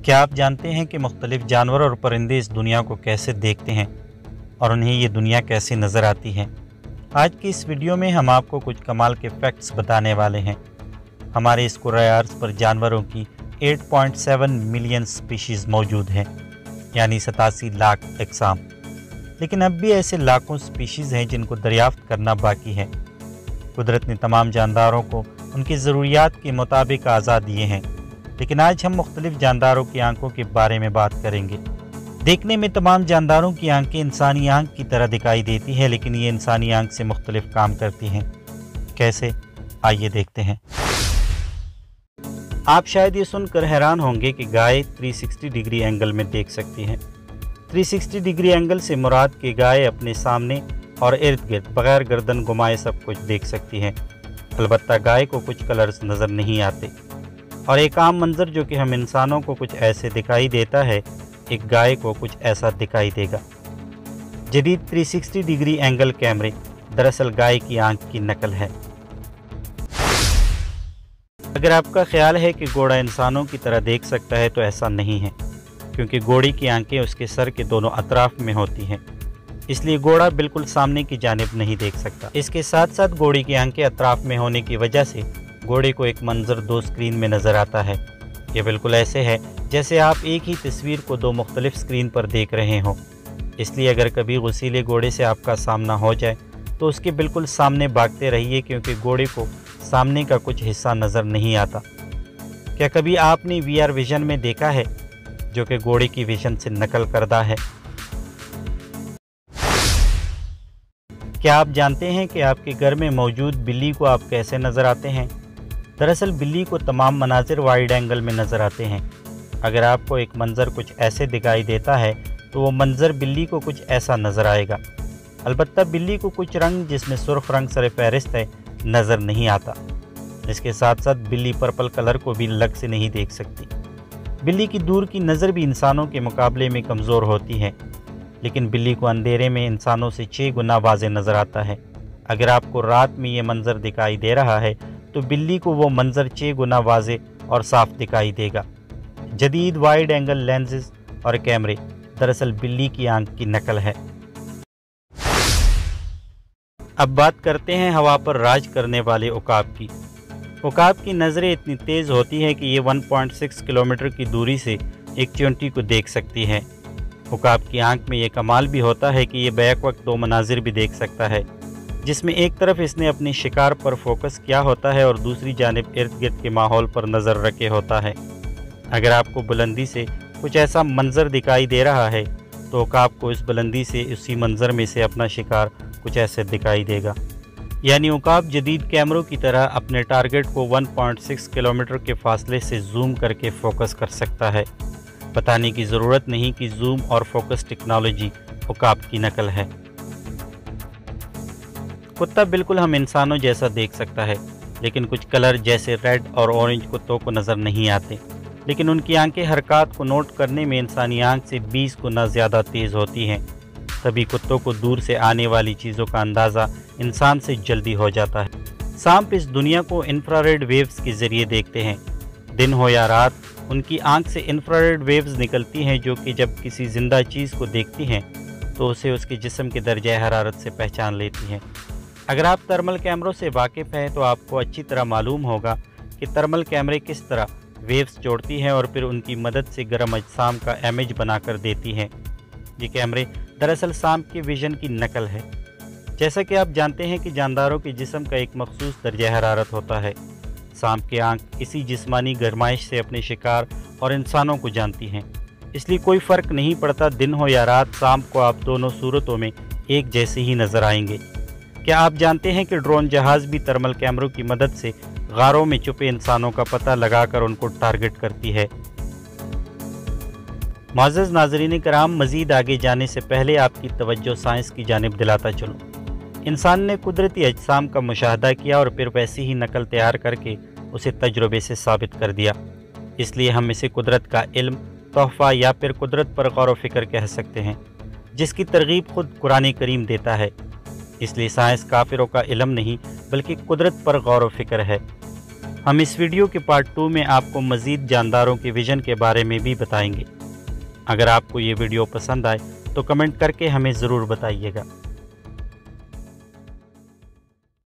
क्या आप जानते हैं कि मुख्तलिफ जानवर और परिंदे इस दुनिया को कैसे देखते हैं और उन्हें ये दुनिया कैसी नज़र आती है? आज की इस वीडियो में हम आपको कुछ कमाल के फैक्ट्स बताने वाले हैं। हमारे इस कुर्राए अर्ज़ पर जानवरों की 8.7 मिलियन स्पीशीज़ मौजूद हैं, यानी 87 लाख अक़साम। लेकिन अब भी ऐसे लाखों स्पीशीज़ हैं जिनको दरियाफ्त करना बाकी है। कुदरत ने तमाम जानदारों को उनकी ज़रूरियात के मुताबिक आज़ाद दिए हैं, लेकिन आज हम मुख्तलिफ जानदारों की आंखों के बारे में बात करेंगे। देखने में तमाम जानदारों की आंखें इंसानी आंख की तरह दिखाई देती है, लेकिन ये इंसानी आंख से मुख्तलिफ काम करती हैं। कैसे? आइए देखते हैं। आप शायद ये सुनकर हैरान होंगे कि गाय 360 डिग्री एंगल में देख सकती हैं। 360 डिग्री एंगल से मुराद कि गाय अपने सामने और इर्द गिर्द बगैर गर्दन घुमाए सब कुछ देख सकती हैं। अलबत्ता गाय को कुछ कलर्स नज़र नहीं आते, और एक आम मंजर जो कि हम इंसानों को कुछ ऐसे दिखाई देता है, एक गाय को कुछ ऐसा दिखाई देगा। जदीद 360 डिग्री एंगल कैमरे दरअसल गाय की आंख की नकल है। अगर आपका ख्याल है कि घोड़ा इंसानों की तरह देख सकता है तो ऐसा नहीं है, क्योंकि घोड़े की आंखें उसके सर के दोनों अतराफ में होती हैं, इसलिए घोड़ा बिल्कुल सामने की जानिब नहीं देख सकता। इसके साथ साथ घोड़े की आंखें अतराफ में होने की वजह से घोड़े को एक मंजर दो स्क्रीन में नज़र आता है। ये बिल्कुल ऐसे है जैसे आप एक ही तस्वीर को दो मुख्तलिफ स्क्रीन पर देख रहे हों। इसलिए अगर कभी गुस्सीले घोड़े से आपका सामना हो जाए तो उसके बिल्कुल सामने भागते रहिए, क्योंकि घोड़े को सामने का कुछ हिस्सा नज़र नहीं आता। क्या कभी आपने VR विज़न में देखा है, जो कि घोड़े की विज़न से नकल करदा है? क्या आप जानते हैं कि आपके घर में मौजूद बिल्ली को आप कैसे नज़र आते हैं? दरअसल बिल्ली को तमाम मनाजिर वाइड एंगल में नज़र आते हैं। अगर आपको एक मंज़र कुछ ऐसे दिखाई देता है तो वो मंज़र बिल्ली को कुछ ऐसा नज़र आएगा। अलबत्ता बिल्ली को कुछ रंग जिसमें सुर्ख रंग सर फहरिस्त है नज़र नहीं आता। इसके साथ साथ बिल्ली पर्पल कलर को भी लग से नहीं देख सकती। बिल्ली की दूर की नज़र भी इंसानों के मुकाबले में कमज़ोर होती है, लेकिन बिल्ली को अंधेरे में इंसानों से 6 गुना वाज़े नज़र आता है। अगर आपको रात में ये मंज़र दिखाई दे रहा है तो बिल्ली को वो मंज़र 6 गुना वाज़े और साफ दिखाई देगा। जदीद वाइड एंगल लेंसेज और कैमरे दरअसल बिल्ली की आंख की नकल है। अब बात करते हैं हवा पर राज करने वाले उकाब की। उकाब की नज़रें इतनी तेज़ होती हैं कि ये 1.6 किलोमीटर की दूरी से एक चींटी को देख सकती हैं। उकाब की आंख में ये कमाल भी होता है कि ये बैक वक्त दो मनाजिर भी देख सकता है, जिसमें एक तरफ इसने अपने शिकार पर फोकस किया होता है और दूसरी जानिब इर्द गिर्द के माहौल पर नज़र रखे होता है। अगर आपको बुलंदी से कुछ ऐसा मंजर दिखाई दे रहा है तो उकाब को इस बुलंदी से उसी मंजर में से अपना शिकार कुछ ऐसे दिखाई देगा। यानी उकाब जदीद कैमरों की तरह अपने टारगेट को 1.6 किलोमीटर के फासले से जूम करके फोकस कर सकता है। बताने की ज़रूरत नहीं कि जूम और फोकस टेक्नोलॉजी उकाब की नकल है। कुत्ता बिल्कुल हम इंसानों जैसा देख सकता है, लेकिन कुछ कलर जैसे रेड और ऑरेंज कुत्तों को नज़र नहीं आते, लेकिन उनकी आंखें हरकत को नोट करने में इंसानी आंख से 20 गुना ज़्यादा तेज़ होती हैं। तभी कुत्तों को दूर से आने वाली चीज़ों का अंदाज़ा इंसान से जल्दी हो जाता है। सांप इस दुनिया को इंफ्रारेड वेव्स के ज़रिए देखते हैं। दिन हो या रात उनकी आंख से इंफ्रारेड वेव्स निकलती हैं, जो कि जब किसी ज़िंदा चीज़ को देखती हैं तो उसे उसके जिस्म के दर्जा हरारत से पहचान लेती हैं। अगर आप थर्मल कैमरों से वाकिफ़ हैं तो आपको अच्छी तरह मालूम होगा कि थर्मल कैमरे किस तरह वेव्स जोड़ती हैं और फिर उनकी मदद से गर्म अजसाम का इमेज बनाकर देती हैं। ये कैमरे दरअसल सांप के विज़न की नकल है। जैसा कि आप जानते हैं कि जानदारों के जिस्म का एक मखसूस दर्जा हरारत होता है। सांप की आंख इसी जिस्मानी गरमाइश से अपने शिकार और इंसानों को जानती हैं, इसलिए कोई फ़र्क नहीं पड़ता दिन हो या रात, सांप को आप दोनों सूरतों में एक जैसे ही नज़र आएंगे। क्या आप जानते हैं कि ड्रोन जहाज़ भी थर्मल कैमरों की मदद से गारों में छुपे इंसानों का पता लगाकर उनको टारगेट करती है? मुअज़्ज़ज़ नाज़रीन कराम, मज़ीद आगे जाने से पहले आपकी तवज्जो साइंस की जानिब दिलाता चलूँ। इंसान ने कुदरती अजसाम का मुशाहदा किया और फिर वैसी ही नकल तैयार करके उसे तजुर्बे से साबित कर दिया। इसलिए हम इसे कुदरत का इल्म, तोहफ़ा या फिर कुदरत पर गौर व फिक्र कह सकते हैं, जिसकी तरगीब खुद कुरान करीम देता है। इसलिए साइंस काफिरों का इल्म नहीं बल्कि कुदरत पर गौर व फिक्र है। ہم اس ویڈیو کے پارٹ 2 میں آپ کو مزید جانداروں کے ویژن کے بارے میں بھی بتائیں گے۔ اگر آپ کو یہ ویڈیو پسند آئے تو کمنٹ کر کے ہمیں ضرور بتائیے گا۔